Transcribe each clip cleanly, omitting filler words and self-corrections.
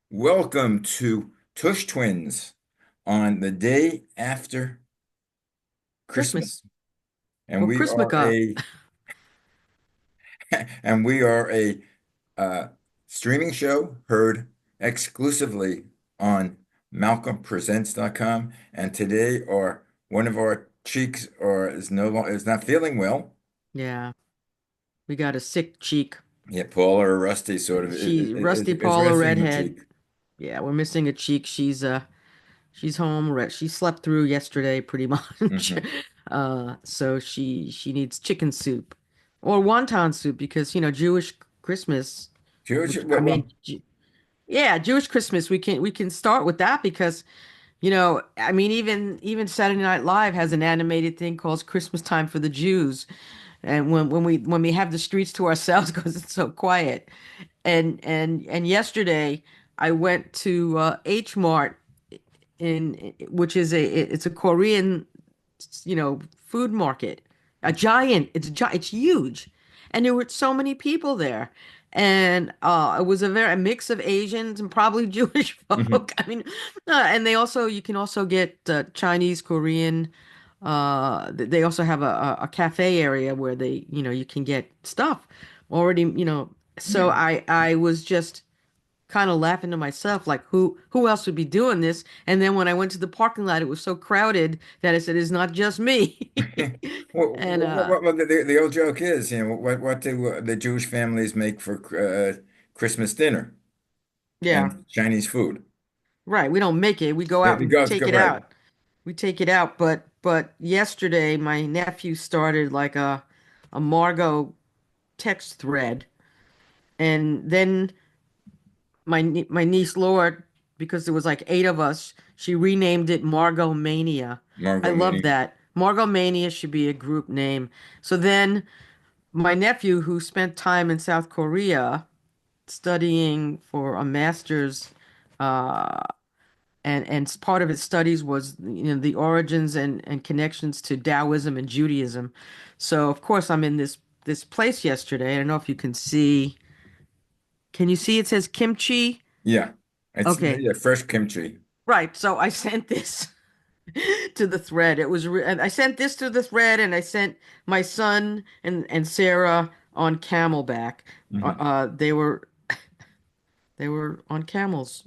Welcome to Tush Twins on the day after Christmas Christmas. And or we are Chrismukkah. a and we are a uh, streaming show heard exclusively on malcolmpresents.com. And today one of our cheeks or is not feeling well. Yeah, we got a sick cheek. Yeah, Paul or Rusty sort of She Rusty is Paula resting her redhead. cheek. Yeah, we're missing a cheek. She's home. She slept through yesterday pretty much. Hmm. So she needs chicken soup or wonton soup because Jewish Christmas. George, Which I mean, yeah, Jewish Christmas. We can start with that because I mean, even Saturday Night Live has an animated thing called Christmas Time for the Jews. And when we have the streets to ourselves because it's so quiet. And yesterday I went to H Mart in which is it's a Korean food market. It's huge. And there were so many people there. And it was a mix of Asians and probably Jewish Mhm. folk. I mean, and you can also get Chinese, Korean. They also have a cafe area where you can get stuff already, So Yeah. I was just kind of laughing to myself, like who else would be doing this? And then when I went to the parking lot, it was so crowded that I said, "It's not just me." And The old joke is, what do the Jewish families make for Christmas dinner yeah, and Chinese food? right. We don't make it. We go out The and gods go take it right. out. We take it out. But yesterday, my nephew started like a Margot text thread, and then my niece Laura, because there was like eight of us, she renamed it Margot Mania. I Margot love Mini. that. Margot Mania should be a group name. So then my nephew, who spent time in South Korea studying for a master's, uh, and part of his studies was the origins and connections to Taoism and Judaism. So of course I'm in this place yesterday. I don't know if you can see. Can you see it says kimchi? Yeah, it's Okay, yeah, fresh kimchi. right. So I sent this to the thread. And I sent this to the thread, and I sent my son and Sarah on Camelback. Uh, Hmm. uh, they were they were on camels.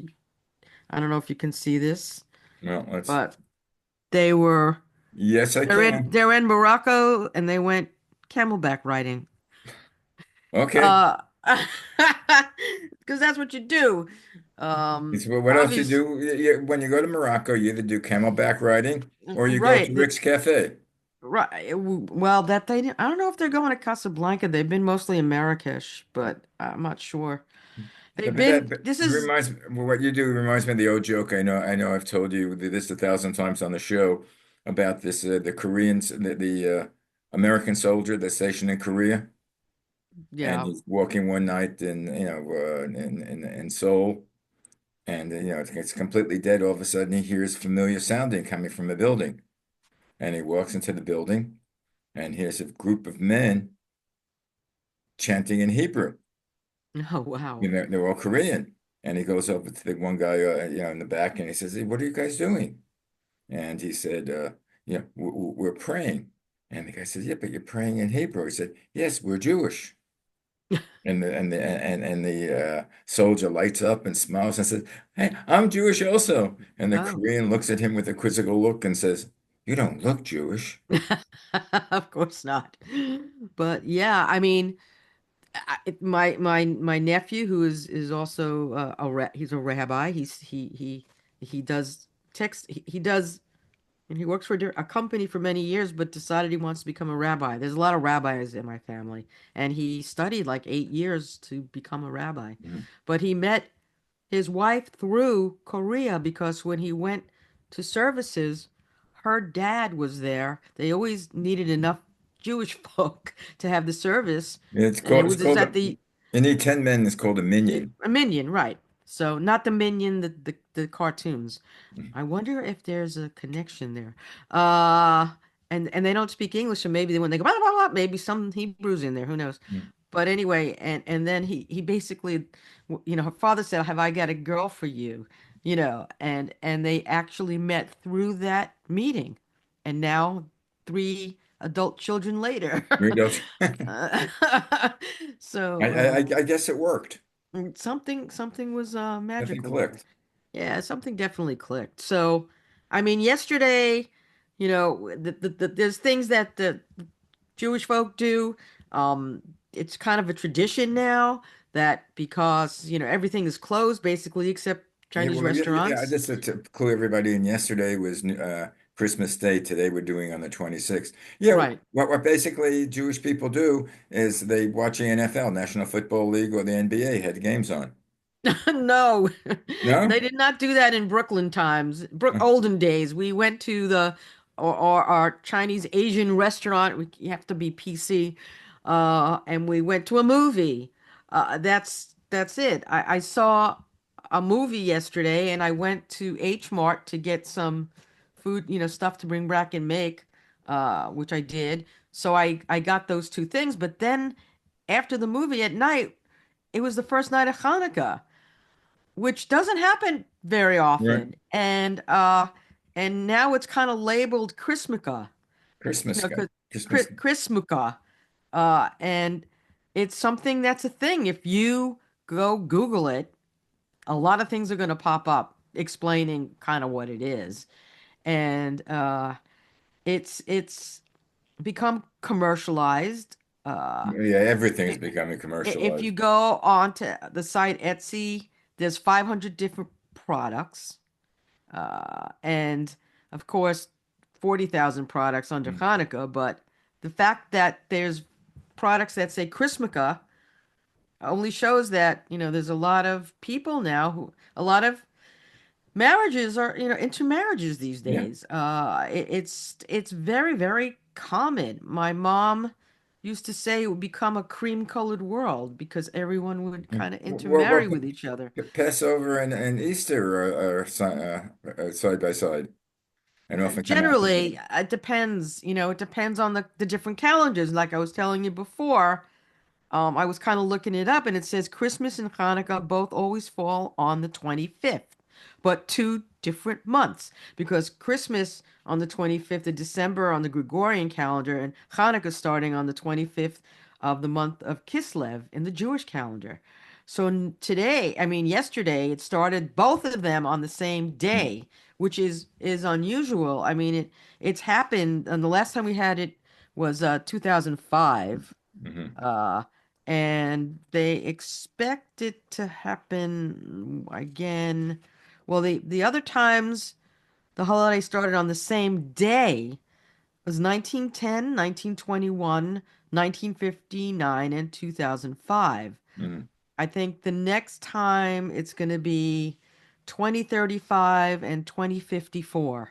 I don't know if you can see this, Well, let's. but they were Yes, I they're in can. they're in Morocco, and they went camelback riding. Okay. Uh, because that's what you do. What else you Obvious, do? When you go to Morocco, you either do camelback riding or you go to right? Rick's Cafe. Right. Well, I don't know if they're going to Casablanca. They've been mostly in Marrakesh, but I'm not sure. Yeah, They've but been, that this is, reminds me, what you do reminds me of the old joke. I know I've told you this 1,000 times on the show about this the Koreans, the American soldier that's stationed in Korea, and yeah. he's walking one night in Seoul, and it's completely dead. All of a sudden, he hears familiar sounding coming from a building, and he walks into the building, and here's a group of men chanting in Hebrew. Oh, wow. They're all Korean. And he goes over to the one guy, in the back, and he says, "Hey, what are you guys doing?" And he said, we're praying." And the guy says, "Yeah, but you're praying in Hebrew." He said, "Yes, we're Jewish." And the soldier lights up and smiles and says, "Hey, I'm Jewish also." And the Oh, Korean looks at him with a quizzical look and says, "You don't look Jewish." of course not. But yeah, I mean, my nephew, who is also he's a rabbi. He does he does. And he works for a company for many years, but decided he wants to become a rabbi. There's a lot of rabbis in my family, and he studied like 8 years to become a rabbi. Mhm. But he met his wife through Korea because when he went to services, her dad was there. They always needed enough Jewish folk to have the service, and It's it's called at the you need 10 men. It's called a minion. a minion, right? So not the minion, the cartoons. I wonder if there's a connection there. Uh, and they don't speak English, so maybe when they go blah, blah, blah, maybe some Hebrews in there. Who knows? But anyway, and then he basically, her father said, "Have I got a girl for you?" And they actually met through that meeting, and now 3 adult children later. We don't. Uh, I, so I, I guess it worked. something was Nothing magical there. clicked. Yeah, something definitely clicked. So, I mean, yesterday, there's things that the Jewish folk do. It's kind of a tradition now that because, everything is closed basically except Yeah, Chinese well, yeah. restaurants. Just to clue everybody in, yesterday was Christmas Day. Today we're doing on the 26th. Yeah, Right. what basically Jewish people do is they watch the NFL, National Football League, or the NBA had games on. No, they No? did not do that in Brooklyn times. Olden days. We went to or our Chinese Asian restaurant. You have to be PC. And we went to a movie. That's it. I saw a movie yesterday, and I went to H Mart to get some food, stuff to bring back and make, which I did. So I got those two things. But then after the movie at night, it was the first night of Hanukkah, which doesn't happen very Right. often. And now it's kind of labeled Chrismukkah, Christmas guy. because Christmas. Chrismukkah. And it's something that's a thing. If you go Google it, a lot of things are going to pop up explaining kind of what it is. And it's become commercialized. Uh, Yeah, everything's i- becoming if you commercialized. go onto the site Etsy, there's 500 different products. And of course, 40,000 products under Mm. Hanukkah. But the fact that there's products that say Chrismukkah only shows that, there's a lot of people now a lot of marriages are, intermarriages these Yeah. days. It's very, very common. My mom used to say it would become a cream-colored world because everyone would Yeah. kind of Well, intermarry with each other. Passover and Easter are side by side and often come out together. Generally, it depends. It depends on the different calendars. Like I was telling you before, I was kind of looking it up, and it says Christmas and Hanukkah both always fall on the 25th, but two different months because Christmas on the 25th of December on the Gregorian calendar, and Hanukkah starting on the 25th of the month of Kislev in the Jewish calendar. So today, I mean yesterday, it started both of them on the same Mm. day, which is unusual. I mean it's happened, and the last time we had it was 2005. Mhm. Uh, and they expect it to happen again. Well, the other times the holiday started on the same day was 1910, 1921, 1959, and 2005. Mhm. I think the next time it's going to be 2035 and 2054.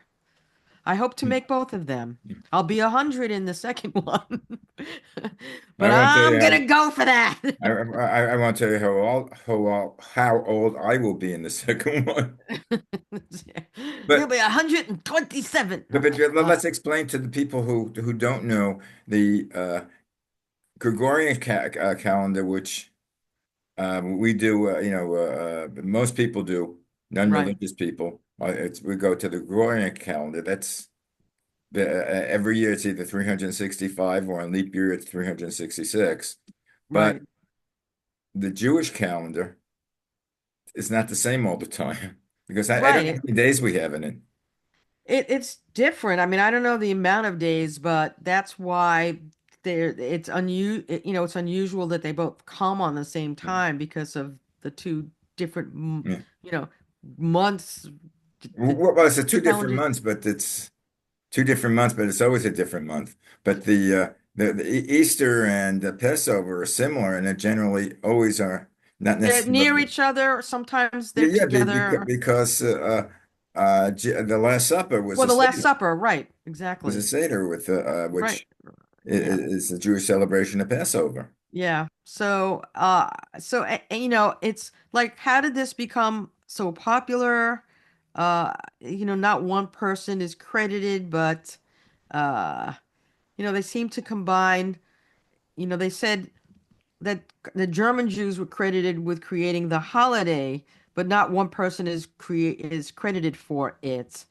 I hope to Mhm. make both of them. I'll be 100 in the second one. I But won't tell I'm you gonna go for that. I won't tell you how old I will be in the second one. You'll But be 127. let's explain to the people who don't know the Gregorian calendar, which we do. Most people do, Right, non-religious people. We go to the Gregorian calendar. That's every year it's either 365 or on leap year it's 366. But right, the Jewish calendar is not the same all the time because I don't right. know how many days we have in it. It's different. I mean, I don't know the amount of days, but that's why it's unusual that they both come on the same time because of the two different, Yeah. you know, months. The Well, it's a two different calendar. months, but it's 2 different months, but it's always a different month. But the Easter and the Passover are similar, and it generally always are not They're near necessarily. each other. Sometimes Yeah, they're yeah, together. because the Last Supper was Well, a the Last Seder, Supper, right? was a Exactly. Seder with Right. which Yeah. is the Jewish celebration of Passover. Yeah. It's like, how did this become so popular? Not one person is credited, but they seem to combine, they said that the German Jews were credited with creating the holiday, but not one person is credited for it.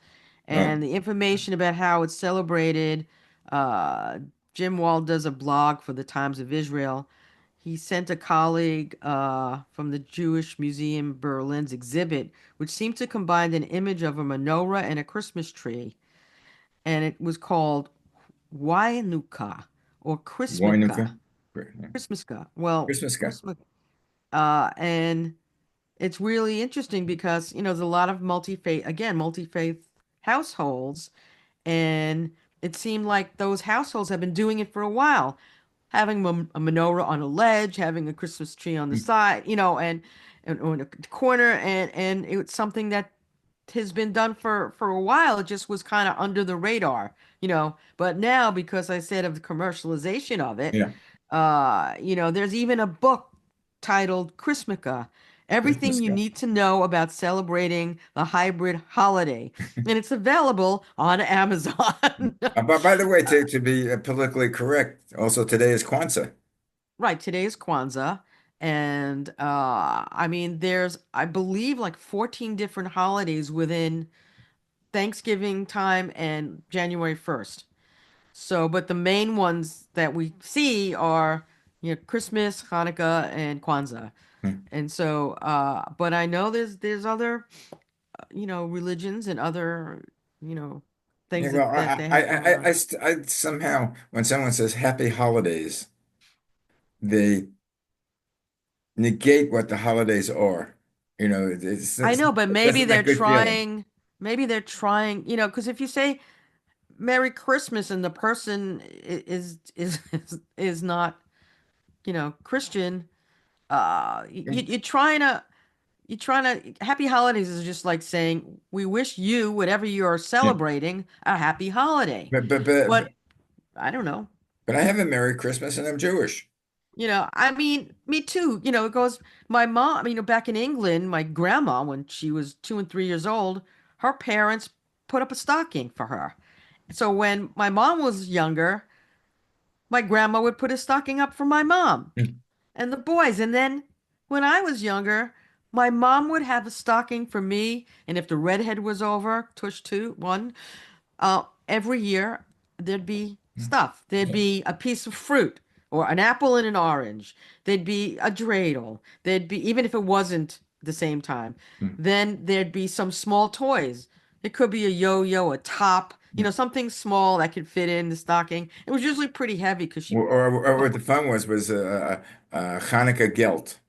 Oh, And the information about how it's celebrated, uh, Jim Wall does a blog for the Times of Israel. He sent a colleague from the Jewish Museum Berlin's exhibit, which seemed to combine an image of a menorah and a Christmas tree, and it was called Chanukah or Chrismica. Chanukah. Christmaska. Well, Christmas guy. Christmas. And it's really interesting because, there's a lot of multi-faith households, and it seemed like those households have been doing it for a while, having a menorah on a ledge, having a Christmas tree on the side, and or in a corner, and it's something that has been done for a while. It just was kind of under the radar, But now, because I said of the commercialization of it, Yeah, there's even a book titled Chrismica, Everything Christmas You guy. Need to Know About Celebrating the Hybrid Holiday. And it's available on Amazon. But by the way, to be politically correct, also today is Kwanzaa. Right, today is Kwanzaa. And I mean, there's, I believe, like 14 different holidays within Thanksgiving time and January 1st. So, but the main ones that we see are, Christmas, Hanukkah, and Kwanzaa. Hmm. And so, but I know there's other, religions and other, you know, Yeah, things well, that they have going on. I somehow, when someone says happy holidays, they negate what the holidays are. I know, but It doesn't make good feeling. maybe they're trying, because if you say Merry Christmas and the person is not, Christian, you're trying to happy holidays is just like saying we wish you, whatever you're Yeah. celebrating, a happy holiday. But, but, but, But I don't know. but I have a Merry Christmas and I'm Jewish. I mean, me too. It goes, my mom, back in England, my grandma, when she was 2 and 3 years old, her parents put up a stocking for her. So when my mom was younger, my grandma would put a stocking up for my mom and the boys. And then when I was younger, my mom would have a stocking for me. And if the redhead was over, Tush two, one, every year there'd be stuff. There'd be a piece of fruit or an apple and an orange. There'd be a dreidel. There'd be, even if it wasn't the same time, then there'd be some small toys. It could be a yo-yo, a top, something small that could fit in the stocking. It was usually pretty heavy because she, Or what the fun was Hanukkah gelt.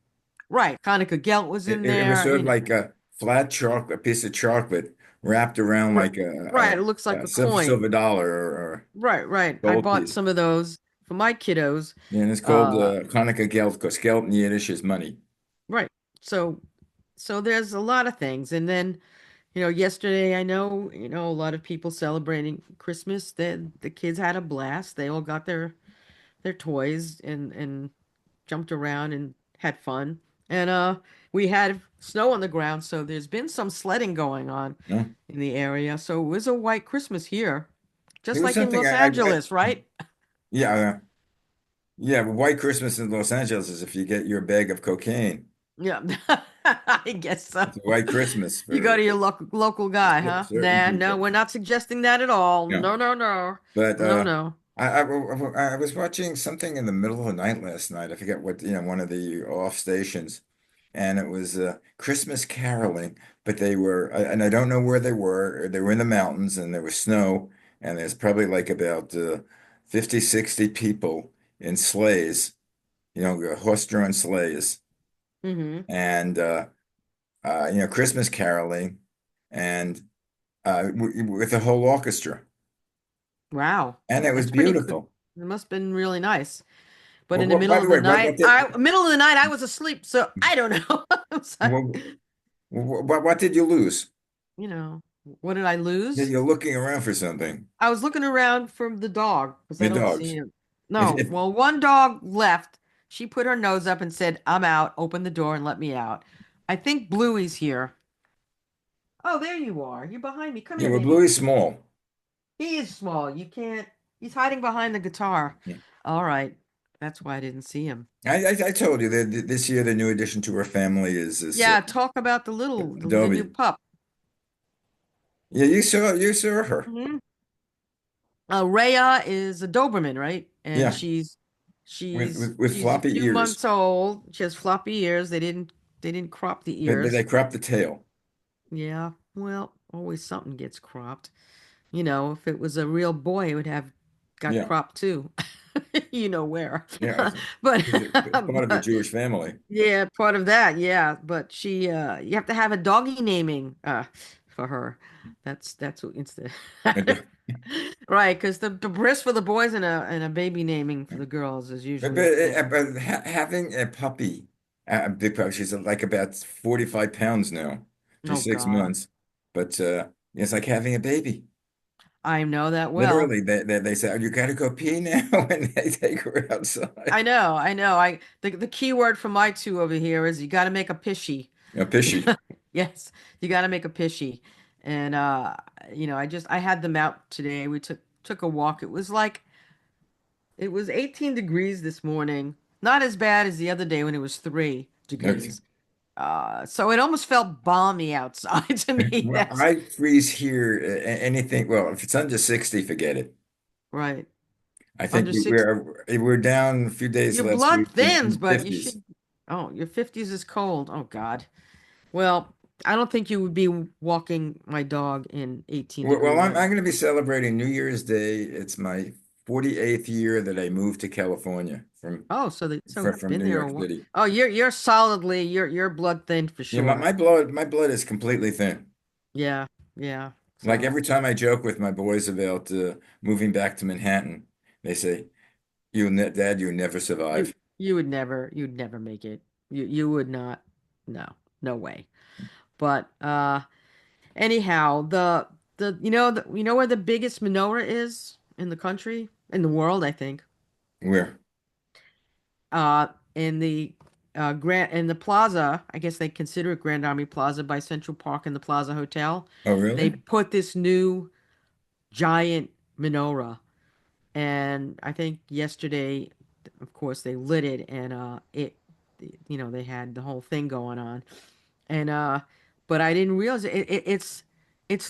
right, Hanukkah gelt was in It was there, sort of like a flat chocolate, a piece of chocolate wrapped around right, like right. It looks like a silver coin. dollar or Right, right. I gold bought piece. some of those for my kiddos. Yeah, and it's called Uh, Chanukah gelt because gelt in Yiddish is money. right. So there's a lot of things. And then, yesterday I know, a lot of people celebrating Christmas. The kids had a blast. They all got their toys and jumped around and had fun. And we had snow on the ground, so there's been some sledding going on No? in the area. So it was a white Christmas here, There just was like in something Los Angeles, right? yeah, yeah, White Christmas in Los Angeles is if you get your bag of cocaine. Yeah, I guess so. It's a White Christmas You go for to your local guy, huh? certain Nah, no, people. we're not suggesting that at all. Yeah. No, no, no. But No, no. I was watching something in the middle of the night last night. I forget what, one of the off stations, and it was Christmas caroling. But and I don't know where they were. They were in the mountains, and there was snow, and there's probably like about 50, 60 people in sleighs, horse-drawn sleighs, Hmm. and Christmas caroling, and with the whole orchestra, Wow. and it was That's pretty good. beautiful. It must have been really nice. But Well, in the by middle the of the way, night, middle of the night, I was asleep, so I don't know. I'm sorry. what, what did you lose? You know, what did I Yeah, lose? you're looking around for something. I was looking around for the dog because I Your don't see dogs. him. If, No, if well, one dog left. She put her nose up and said, "I'm out. Open the door and let me out." I think Bluey's here. Oh, there you are. You're behind me. Come yeah, here, well, baby. Bluey's small. He is small. You can't. He's hiding behind the guitar. Yeah. All right. That's why I didn't see him. I told you that this year the new addition to our family is this Yeah, talk about the new Adobe. pup. Yeah, you saw her. Hmm. Rhea is a Doberman, right? And Yeah, with she's a floppy few ears. months old. She has floppy ears. They didn't crop the They ears. crop the tail. Yeah, well, always something gets cropped. You know, if it was a real boy, it would have got Yeah, cropped too. You know where. yeah. But It's part of a but Jewish family. yeah, part of that, yeah. But you have to have a doggy naming for her. That's what it's the right, because the bris for the boys and a baby naming for the girls is usually the same. But having a puppy, a big puppy, she's like about 45 pounds now. Oh She's six God, months, but it's like having a baby. I know that well. Literally, they say, "Oh, you got to go pee now," when they take her outside. I know. The key word for my two over here is you got to make a pishy. A pishy. Yes, you got to make a pishy. And I had them out today. We took a walk. It was 18 degrees this morning. Not as bad as the other day when it was 3 Okay. degrees. So it almost felt balmy outside to me. Well, That's I freeze here. Anything. Well, if it's under 60, forget it. right. I think Under 6, we're down a few days your last blood week in thins, the but you 50s. should. Oh, your 50s is cold. Oh God. Well, I don't think you would be walking my dog in 18 Well, degree I'm weather. going to be celebrating New Year's Day. It's my 48th year that I moved to California Oh, so you've from been New there a York while. City. Oh, you're solidly you're blood thin for Yeah, sure. my blood is completely thin. Yeah, yeah. Like So every time I joke with my boys about moving back to Manhattan, they say, Dad, you never you survive." you'd never make it. You would not. No, no way. But anyhow, you know where the biggest menorah is in the country, in the world, I think. Where? Uh, in the in the plaza, I guess they consider it Grand Army Plaza by Central Park and the Plaza Hotel. Oh, They really? put this new giant menorah, and I think yesterday, of course, they lit it, and they had the whole thing going on, and but I didn't realize it's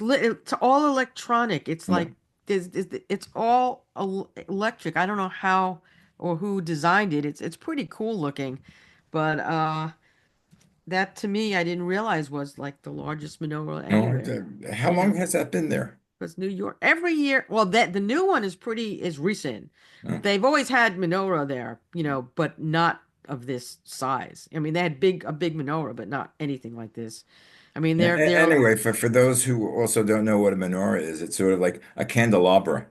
lit. It's all electronic. It's Yeah. like it's all electric. I don't know how or who designed it. It's pretty cool looking, but that to me I didn't realize was like the largest menorah No, anywhere. how You long know, has that been there? because New York every year. Well, that the new one is recent. Oh. They've always had menorah there, but not of this size. I mean, they had a big menorah, but not anything like this. I mean, they're Anyway, for those who also don't know what a menorah is, it's sort of like a candelabra,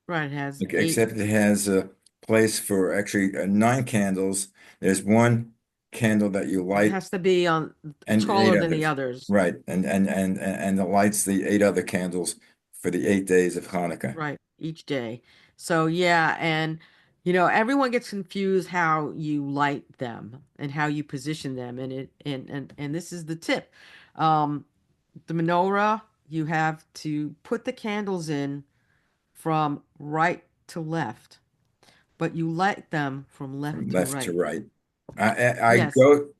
right. It has eight. except it has a place for actually nine candles. There's one candle that you It light has to be on and eight taller than the others. others. Right. And it lights the eight other candles for the 8 days of Hanukkah. Right, each day. So yeah, and everyone gets confused how you light them and how you position them, and this is the tip. Um, the menorah, you have to put the candles in from right to left, but you light them from left From to left to right. right. Yes.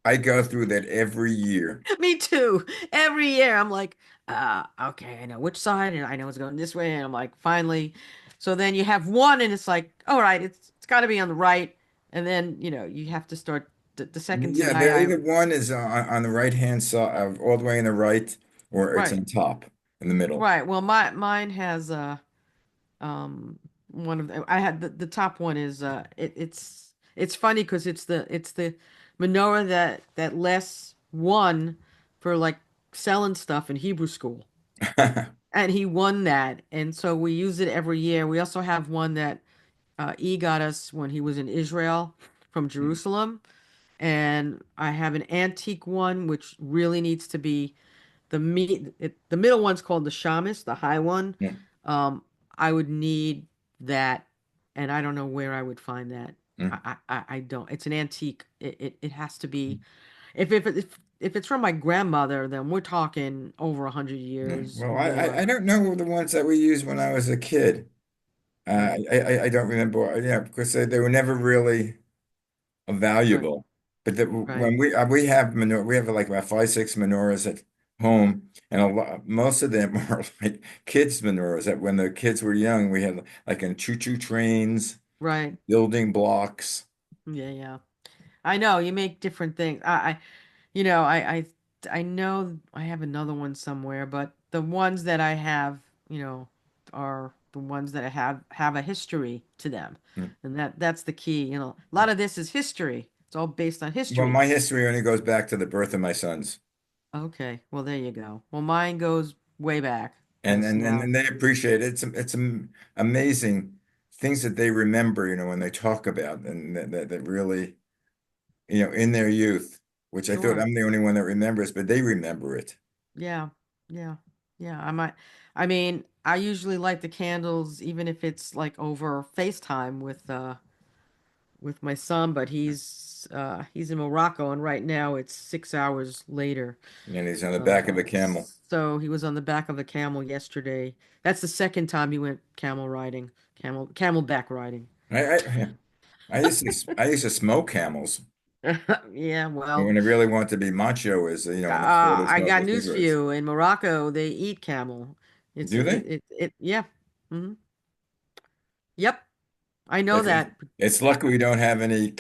I go through that every year. Me too. Every year I'm like, okay, I know which side and I know it's going this way. And I'm like, finally. So then you have one and it's like, all right, it's got to be on the right. And then, you have to start the second Yeah, tonight. there either one is on the right hand side, all the way in the right, or it's Right, on top in the middle. right. Well, mine has, um, one of the, I had the top one is, it's funny because it's the menorah that Les won for like selling stuff in Hebrew school. And he won that. And so we use it every year. We also have one that E got us when he was in Israel from Jerusalem. And I have an antique one, which really needs to be the middle one's called the shamus, the high one. Yeah. Um, I would need that, and I don't know where I would find that. Mm. I don't. It's an antique. It has to be. If it's from my grandmother, then we're talking over 100 years Well, or more. I don't know the ones that we used when I was a kid. Mm. I don't remember. Yeah, because they were never really. valuable. Right. But Right. when we have we have like about five, six menorahs at home, and most of them are like kids menorahs. That when the kids were young, we had like in choo-choo trains, Right. building blocks. Yeah, yeah. I know you make different things. You know, I know I have another one somewhere, but the ones that I have, you know, are the ones that have a history to them. Mm. And that's the key, you know. A lot of this is history. It's all based on Well, history. my history only goes back to the birth of my sons. Okay, well there you go. Well, mine goes way back and because and and, now, and they appreciate it. It's amazing things that they remember, when they talk about, and that really, in their youth, which I thought sure. I'm the only one that remembers, but they remember it. Yeah. Yeah. Yeah, I mean, I usually light the candles even if it's like over FaceTime with my son, but he's in Morocco and right now it's 6 hours later. And he's on the back of a camel. So he was on the back of a camel yesterday. That's the second time he went camel riding, camelback riding. Yeah. I used to smoke camels. Yeah, And well, when I really want to be macho is, in the store they I smoke got the news for cigarettes. you. In Morocco, they eat camel. Do they? Yeah. Hmm. Yep, I know It's, that. it's lucky we don't have any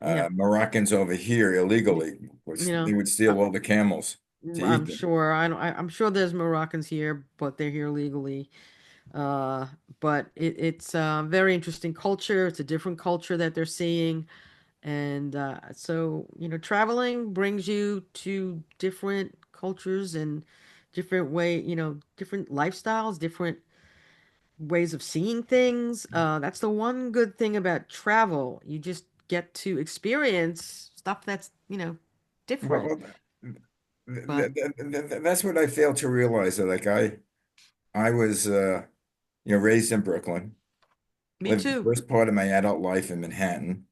Yeah, Moroccans over here you, illegally. you They know, would steal all the camels to eat I'm them. sure. I'm sure there's Moroccans here, but they're here legally. Uh, but it's a very interesting culture. It's a different culture that they're seeing. And so, you know, traveling brings you to different cultures and different different lifestyles, different ways of seeing things. That's the one good thing about travel. You just get to experience stuff that's, different. Well, But that's what I failed to realize. That like I was raised in Brooklyn, me lived the too. first part of my adult life in Manhattan,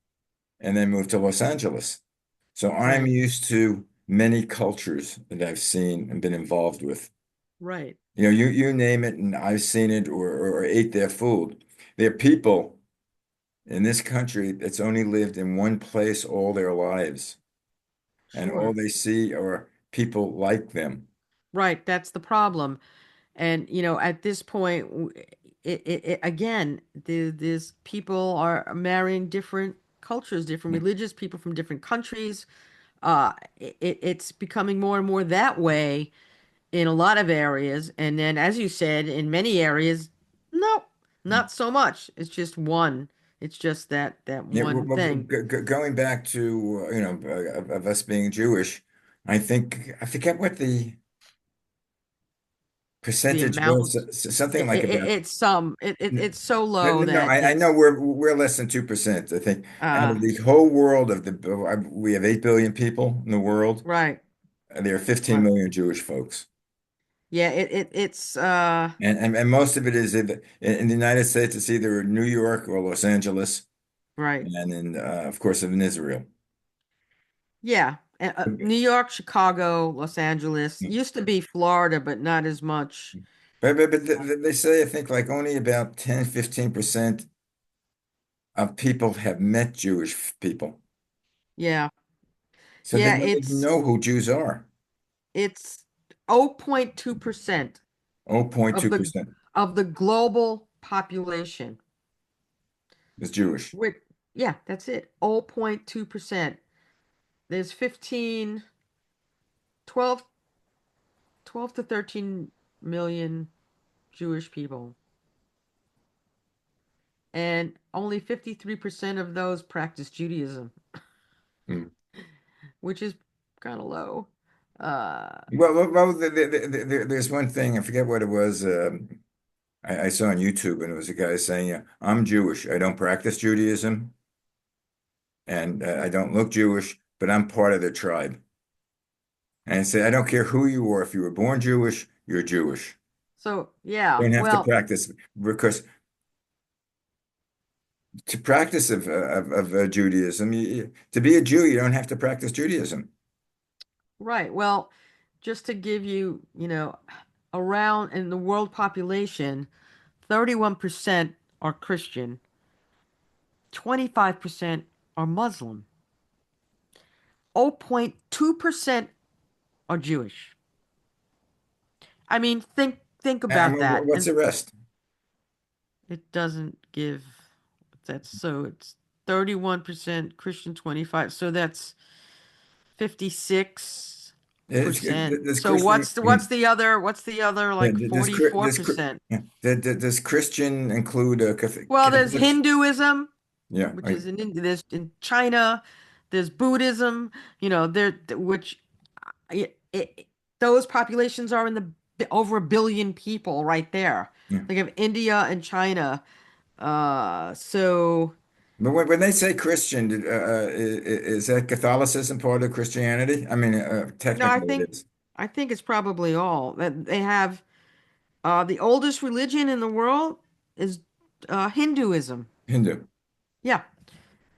and then moved to Los Angeles. So I'm Right, used to many cultures that I've seen and been involved with. right. You name it, and I've seen it or ate their food. There are people in this country that's only lived in one place all their lives, and all Sure. they see are people like them. Right, that's the problem. And at this point, again, these people are marrying different cultures, different religious people from different countries. It's becoming more and more that way in a lot of areas. And then, as you said, in many areas, no, not so much. It's just one. It's just that Yeah, one thing. going back to of us being Jewish, I forget what the The percentage was. amount, Something like about it's so no, low no, no. that I know it's we're less than 2%. I think out uh of the whole world we have 8 billion people in the world. right, And there are 15 right. million Jewish folks, Yeah, it's and most of it is in the United States. It's either New York or Los Angeles, right. and of course in Israel. Yeah. New York, Chicago, Los Angeles. Used to be Florida, but not as much. But they say I think like only about 10-15% of people have met Jewish people. Yeah. So they Yeah, don't even know who Jews are. it's 0.2% of the 0.2% global population. is Jewish. Which, yeah, that's it. 0.2%. There's 12, 12 to 13 million Jewish people, and only 53% of those practice Judaism, Hmm. which is kind of low. Uh, There's one thing, I forget what it was. I saw on YouTube, and it was a guy saying, I'm Jewish. I don't practice Judaism, and I don't look Jewish, but I'm part of the tribe. And I say, I don't care who you are. If you were born Jewish, you're Jewish. so You yeah, don't have to well, practice because to practice of Judaism, to be a Jew, you don't have to practice Judaism. right. Well, just to give you, around in the world population, 31% are Christian, 25% are Muslim. 0.2% are Jewish. I mean, think about that. What's And the rest? it doesn't give that's so it's 31% Christian 25. So that's 56%. Does So Christian what's the other yeah, like Does 44%? yeah, does Christian include Well, there's Catholics? Hinduism, Yeah, which is in India, there's in China, there's Buddhism, which it, those populations are in the over a billion people right there. yeah. Think of India and China. So But when they say Christian, is that Catholicism part of Christianity? I mean, no, technically it is I think it's probably all that they have. The oldest religion in the world is Hinduism. Hindu. Yeah,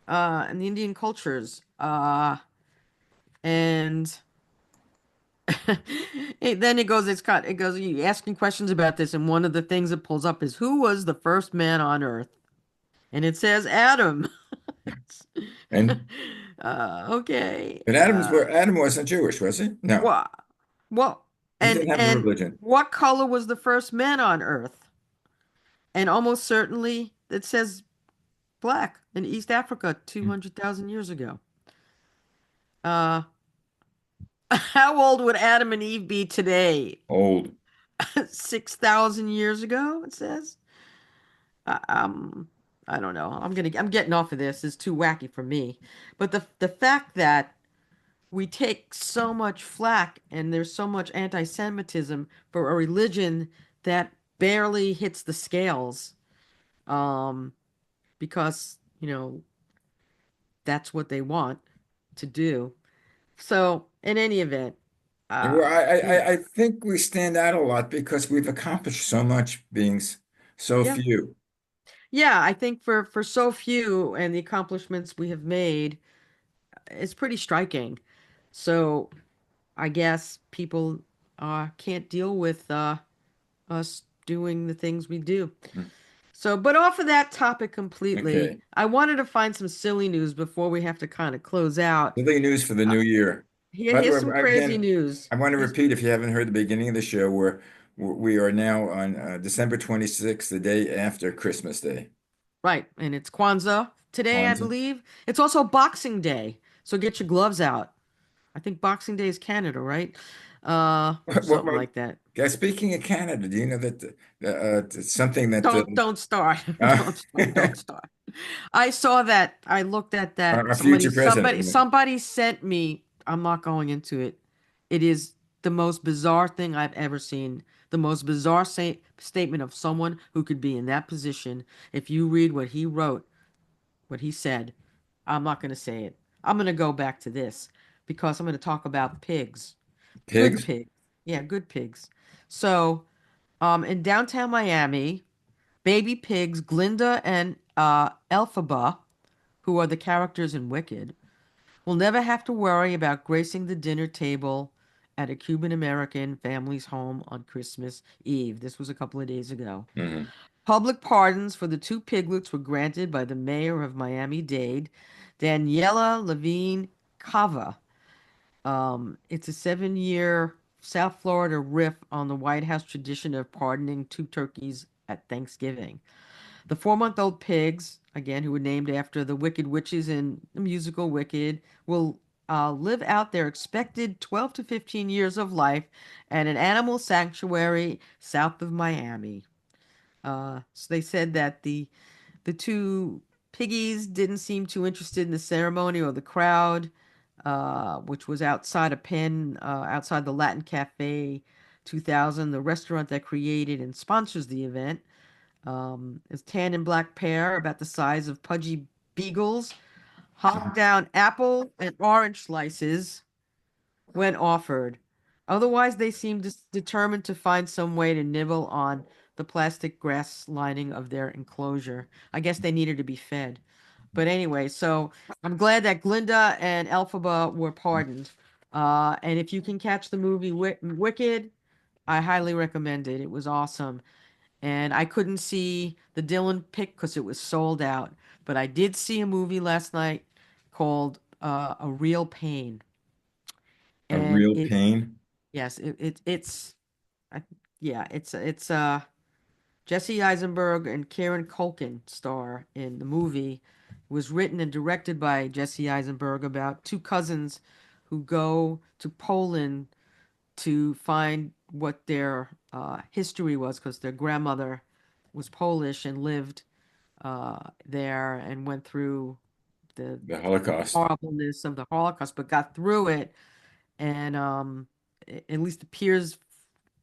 and the Indian cultures. And then it goes, you asking questions about this, and one of the things it pulls up is who was the first man on Earth? And it says Adam. And Okay. but Adam wasn't Jewish, was he? No, Well, well, he didn't have a and religion. what color was the first man on Earth? And almost certainly it says black in East Africa 200,000 years ago. Uh, how old would Adam and Eve be today? Old. 6,000 years ago, it says. I, um, I don't know. I'm getting off of this. It's too wacky for me. But the fact that we take so much flack and there's so much anti-Semitism for a religion that barely hits the scales, um, because, that's what they want to do. So, in any event, Yeah, well, yeah, I think we stand out a lot because we've accomplished so much being so yeah, few. yeah. I think for so few and the accomplishments we have made, it's pretty striking. So, I guess people can't deal with us doing the things we do. Hmm. So, but off of that topic completely, Okay. I wanted to find some silly news before we have to kind of close out. Silly news for the Uh, new year. By the here's some way, crazy again, news. I want to Here's, repeat if you haven't heard the beginning of the show, we are now on December 26th, the day after Christmas Day. right, and it's Kwanzaa today, I Kwanzaa. believe. It's also Boxing Day, so get your gloves out. I think Boxing Day is Canada, right? Something like that. Guys, speaking of Canada, do you know that something that Don't start. uh, Don't start. I saw that. I looked at that. our future president, I mean, Somebody sent me. I'm not going into it. It is the most bizarre thing I've ever seen. The most bizarre statement of someone who could be in that position. If you read what he wrote, what he said, I'm not going to say it. I'm going to go back to this because I'm going to talk about pigs. Good pigs. pigs. Yeah, good pigs. So, in downtown Miami, baby pigs Glinda and Elphaba, who are the characters in Wicked, will never have to worry about gracing the dinner table at a Cuban American family's home on Christmas Eve. This was a couple of days ago. Mhm. Public pardons for the two piglets were granted by the mayor of Miami-Dade, Daniela Levine Cava. It's a 7-year South Florida riff on the White House tradition of pardoning two turkeys at Thanksgiving. The 4-month-old pigs, again, who were named after the Wicked Witches in the musical Wicked, will live out their expected 12 to 15 years of life at an animal sanctuary south of Miami. So they said that the two piggies didn't seem too interested in the ceremony or the crowd, which was outside a pen, outside the Latin Cafe 2000, the restaurant that created and sponsors the event. It's tan and black pair about the size of pudgy beagles, hog down apple and orange slices when offered. Otherwise, they seemed determined to find some way to nibble on the plastic grass lining of their enclosure. I guess they needed to be fed. But anyway, so I'm glad that Glinda and Elphaba were pardoned. And if you can catch the movie Wicked, I highly recommend it. It was awesome. And I couldn't see the Dylan pick because it was sold out. But I did see a movie last night called A Real Pain. A And real it, pain. yes, it's, I, yeah, it's Jesse Eisenberg and Karen Culkin star in the movie. It was written and directed by Jesse Eisenberg about two cousins who go to Poland to find what their history was because their grandmother was Polish and lived there and went through the The Holocaust. horribleness of the Holocaust, but got through it. And at least appears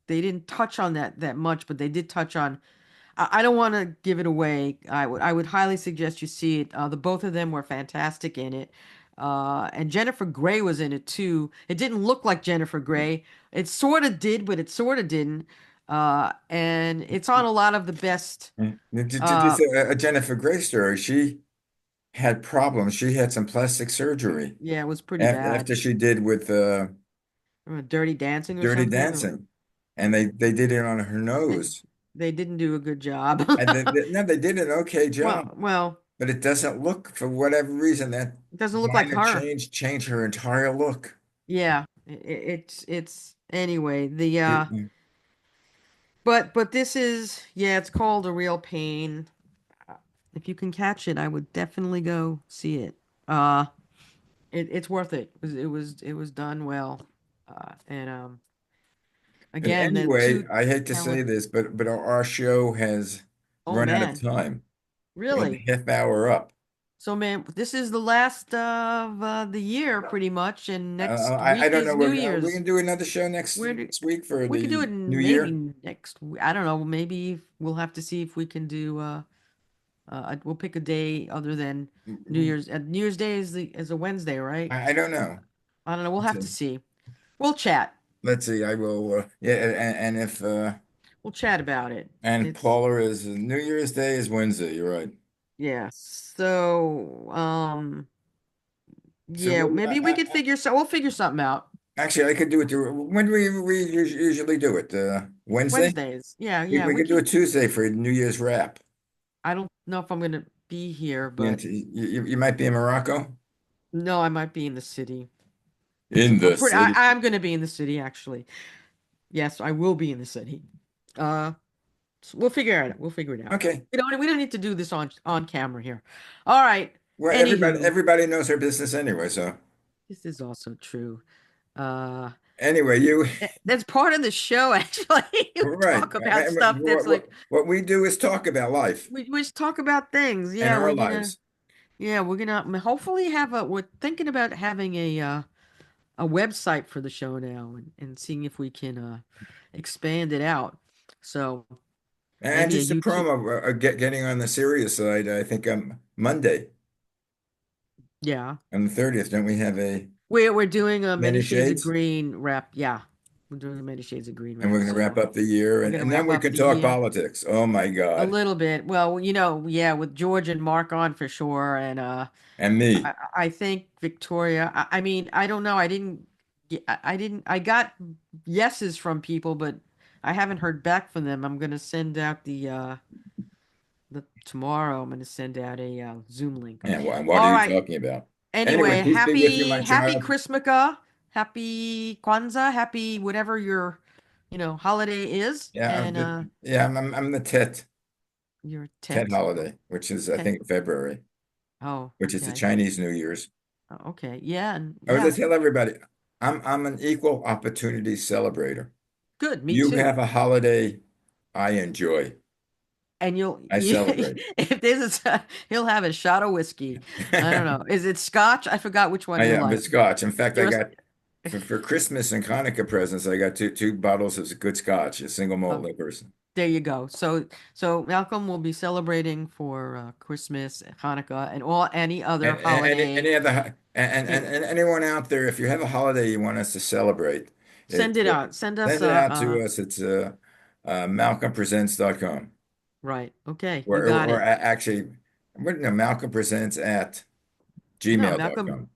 they didn't touch on that much, but they did touch on. I don't want to give it away. I would highly suggest you see it. The both of them were fantastic in it. And Jennifer Grey was in it too. It didn't look like Jennifer Grey. It sort of did, but it sort of didn't. And it's on a lot of the best. Did you Uh, say a Jennifer Grey story? She had problems. She had some plastic surgery yeah, it was pretty bad. after she did with Dirty Dancing or Dirty something. Dancing, and they did it on her They, nose. they didn't do a good job. And no, they did an okay job, Well, but it doesn't look for whatever reason that it doesn't look like minor her. change her entire look. Yeah, it's anyway, the It- but this is, yeah, it's called A Real Pain. If you can catch it, I would definitely go see it. Uh it's worth it. It was done well. And And again, the anyway, two I hate to say talent. this, but our show has Oh run out of man, time. We have really? a half hour up. So man, this is the last of the year pretty much, and next I week don't know. is New We Year's. can do another show Where do next week for we could do the it new maybe year. next I don't know, maybe we'll have to see if we can do we'll pick a day other than New Year's. New Year's Day is a Wednesday, right? I don't know. I don't know. We'll have to see. We'll chat. Let's see. I will. Yeah, and if We'll chat about it. and It's Paula is New Year's Day is Wednesday. You're right. yeah. So So yeah, maybe we could we'll figure something out. actually, I could do it. When do we usually do it? Wednesday. Wednesdays. Yeah, We, yeah. we We could do can. it Tuesday for New Year's wrap. I don't know if I'm gonna be here, You, but you might be in Morocco. no, I might be in the city. In I'm the pretty. city. I'm gonna be in the city actually. Yes, I will be in the city. Uh, we'll figure it out. We'll figure it out. Okay. We don't need to do this on camera here. All right. Well, Anywho, everybody knows her business anyway. So this is also true. Uh, anyway, you that's part of the show actually. We right. talk about stuff that's like What we do is talk about life we just talk about things. and Yeah, our we're gonna lives. hopefully have a we're thinking about having a website for the show now and seeing if we can expand it out. So And maybe a just a YouTube. promo, getting on the serious side. I think Monday Yeah. on the 30th. Don't we have a We're doing a Many Many Shades of Shades? Green rap. Yeah. We're doing a Many Shades of Green And we're rap. going to wrap So up the year, we're gonna and then wrap we up can the talk year politics. Oh my a God. little bit. Well, yeah, with George and Mark on for sure, and And me. I think Victoria. I mean, I don't know. I didn't. I got yeses from people, but I haven't heard back from them. I'm gonna send out the tomorrow. I'm gonna send out a Zoom link. And what are All you right. talking about? Anyway, Anyway, peace be with you, my happy child. Christmaka, happy Kwanzaa, happy whatever your holiday is, Yeah, and I'm the your Tet tet. holiday, which is I Tet. think February, Oh, which is the okay. Chinese New Year's. Okay. Yeah, and I would yeah. tell everybody, I'm an equal opportunity celebrator. Good, me You too. have a holiday I enjoy. And I celebrate. if he'll have a shot of whiskey. I don't know. Is it scotch? I forgot which one I you am, but like. Scotch. In fact, I You're a, got for Christmas and Hanukkah presents, I got two bottles of good Scotch, a single malt oh, liquors. there you go. So Malcolm will be celebrating for Christmas, Hanukkah, and any other And holiday. any other And and anyone out there, if you have a holiday you want us to celebrate, send it it out. Send us send it out to us. It's malcolmpresents.com. right. Okay, you got Or it. actually, what no, Malcolm Presents at No, gmail.com.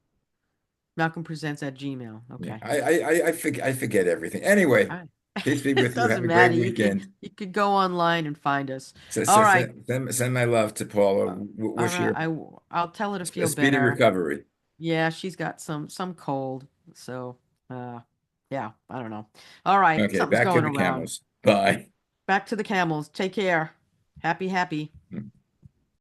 Malcolm presents at Gmail. Yeah, Okay. I forget everything. Anyway, All right. peace be It with you. Have doesn't a great matter. weekend. You could go online and find us. All right. Send my love to Paula. All Wish right. her I'll tell her to a feel speedy better. recovery. Yeah, she's got some cold. So, uh, yeah, I don't know. All right, Okay, something's back to going the around. camels. Bye. Back to the camels. Take care. Happy, happy.